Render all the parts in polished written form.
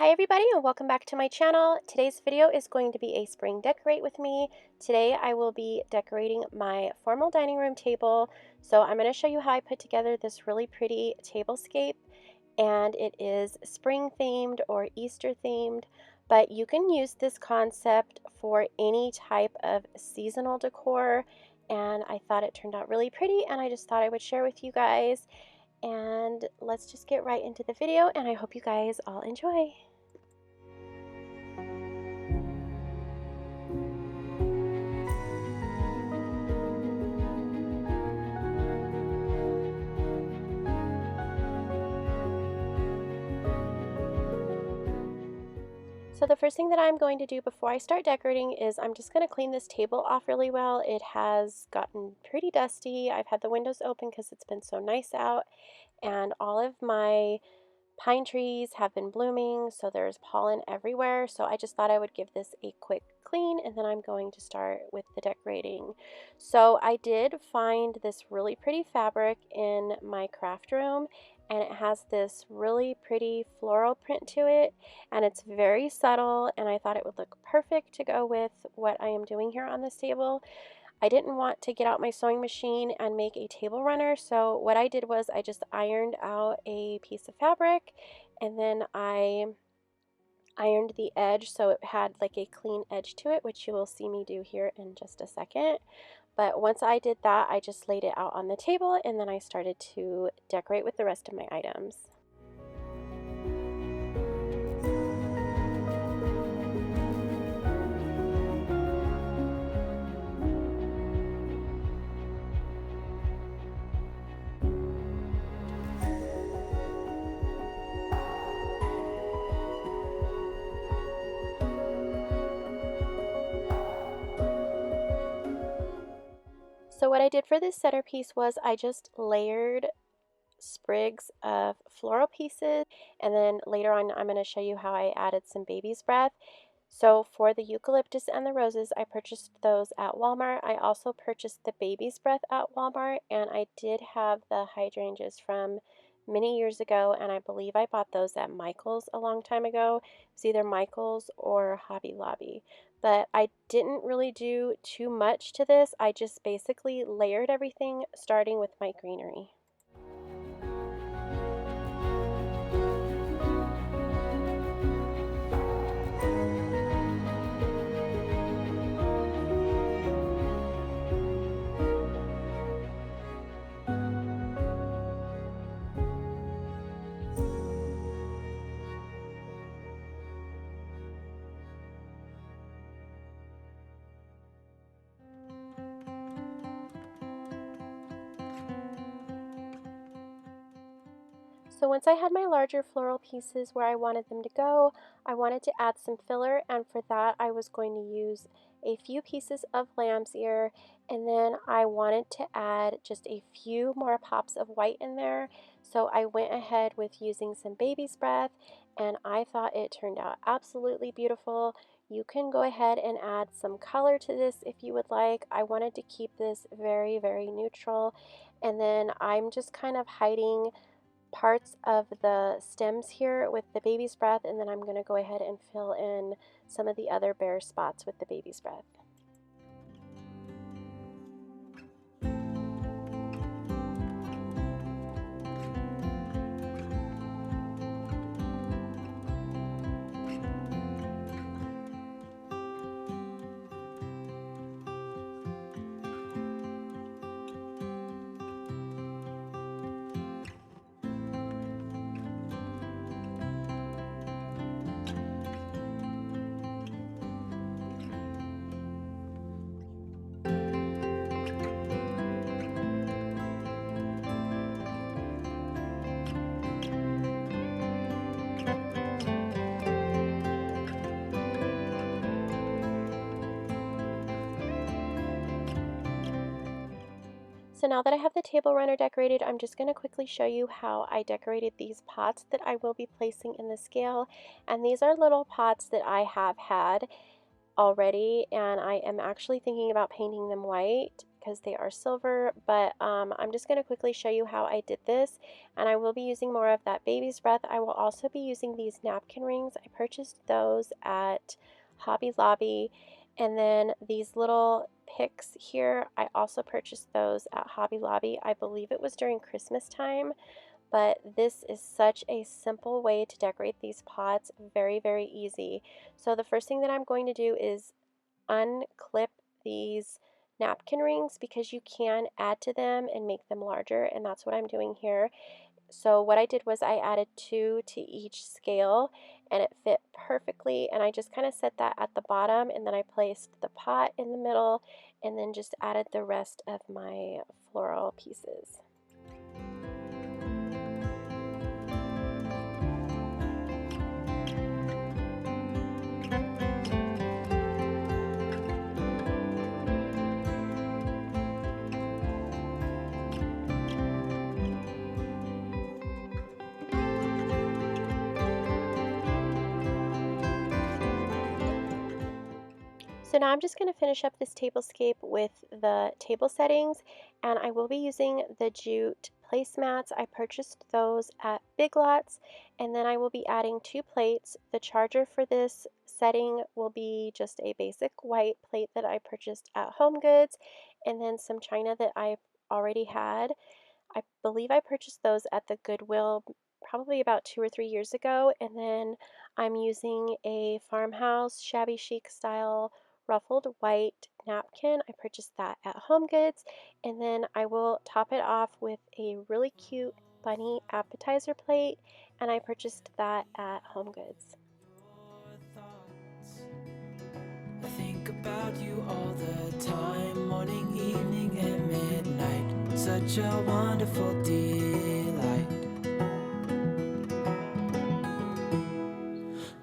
Hi everybody and welcome back to my channel. Today's video is going to be a spring decorate with me. Today I will be decorating my formal dining room table. So I'm going to show you how I put together this really pretty tablescape, and it is spring themed or Easter themed, but you can use this concept for any type of seasonal decor, and I thought it turned out really pretty and I just thought I would share with you guys. And let's just get right into the video, and I hope you guys all enjoy. So the first thing that I'm going to do before I start decorating is I'm just going to clean this table off really well. It has gotten pretty dusty. I've had the windows open because it's been so nice out, and all of my pine trees have been blooming, so there's pollen everywhere. So I just thought I would give this a quick clean, and then I'm going to start with the decorating. So I did find this really pretty fabric in my craft room, and it has this really pretty floral print to it, and it's very subtle, and I thought it would look perfect to go with what I am doing here on this table. I didn't want to get out my sewing machine and make a table runner, so what I did was I just ironed out a piece of fabric, and then I ironed the edge so it had like a clean edge to it, which you will see me do here in just a second. But once I did that, I just laid it out on the table, and then I started to decorate with the rest of my items. So what I did for this centerpiece was I just layered sprigs of floral pieces, and then later on I'm going to show you how I added some baby's breath. So for the eucalyptus and the roses, I purchased those at Walmart. I also purchased the baby's breath at Walmart, and I did have the hydrangeas from many years ago, and I believe I bought those at Michael's a long time ago. It's either Michael's or Hobby Lobby. But I didn't really do too much to this. I just basically layered everything, starting with my greenery. So once I had my larger floral pieces where I wanted them to go, I wanted to add some filler, and for that I was going to use a few pieces of lamb's ear, and then I wanted to add just a few more pops of white in there. So I went ahead with using some baby's breath, and I thought it turned out absolutely beautiful. You can go ahead and add some color to this if you would like. I wanted to keep this very, very neutral, and then I'm just kind of hiding parts of the stems here with the baby's breath, and then I'm going to go ahead and fill in some of the other bare spots with the baby's breath. So now that I have the table runner decorated, I'm just going to quickly show you how I decorated these pots that I will be placing in the scale. And these are little pots that I have had already, and I am actually thinking about painting them white. because they are silver, but I'm just going to quickly show you how I did this, and I will be using more of that baby's breath. I will also be using these napkin rings. I purchased those at Hobby Lobby, and then these little picks here, I also purchased those at Hobby Lobby. I believe it was during Christmas time. But this is such a simple way to decorate these pots, very, very easy. So the first thing that I'm going to do is unclip these napkin rings because you can add to them and make them larger, and that's what I'm doing here. So what I did was I added 2 to each scale, and it fit perfectly, and I just kind of set that at the bottom, and then I placed the pot in the middle and then just added the rest of my floral pieces. So now I'm just going to finish up this tablescape with the table settings, and I will be using the jute placemats. I purchased those at Big Lots, and then I will be adding 2 plates. The charger for this setting will be just a basic white plate that I purchased at Home Goods, and then some china that I already had. I believe I purchased those at the Goodwill probably about 2 or 3 years ago, and then I'm using a Farmhouse shabby chic style ruffled white napkin. I purchased that at Home Goods, and then I will top it off with a really cute bunny appetizer plate, and I purchased that at Home Goods. I think about you all the time, morning, evening, and midnight. Such a wonderful delight.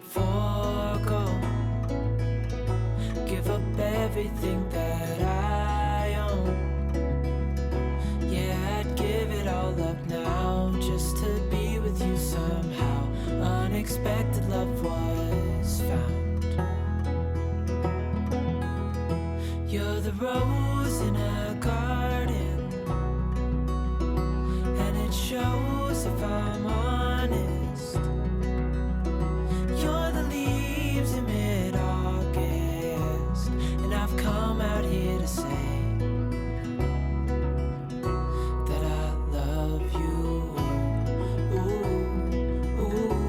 Forgo, give up everything that I own. Yeah, I'd give it all up now, just to be with you somehow. Unexpected love was found. You're the rose in a garden, and it shows if I'm honest. You're the leaves in mid-August, and I've come out here to say that I love you. Ooh, ooh,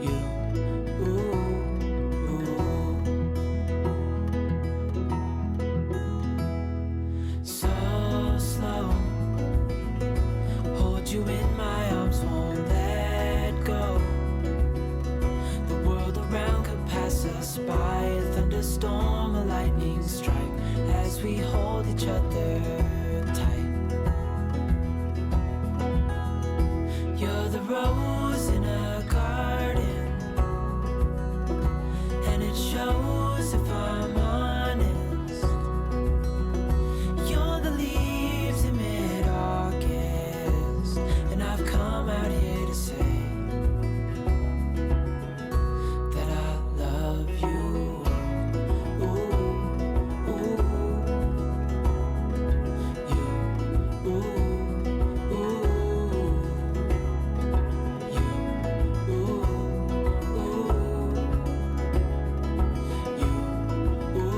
you, ooh. You in my arms, won't let go. The world around could pass us by, a thunderstorm, a lightning strike, as we hold each other tight. You're the rose in a garden, and it shows if I'm honest. You're the leaves in mid-August, and I've come out here to say that I love you. Ooh, ooh, you, ooh, ooh, you, ooh, ooh, you, ooh,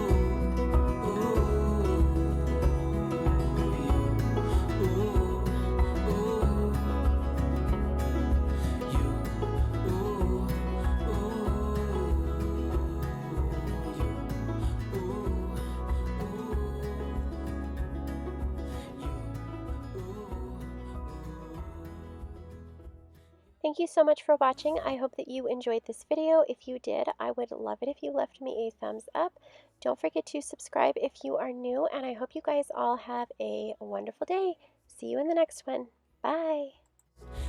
Thank you so much for watching. I hope that you enjoyed this video. If you did, I would love it if you left me a thumbs up. Don't forget to subscribe if you are new, and I hope you guys all have a wonderful day. See you in the next one. Bye.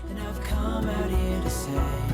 and I've come out here to say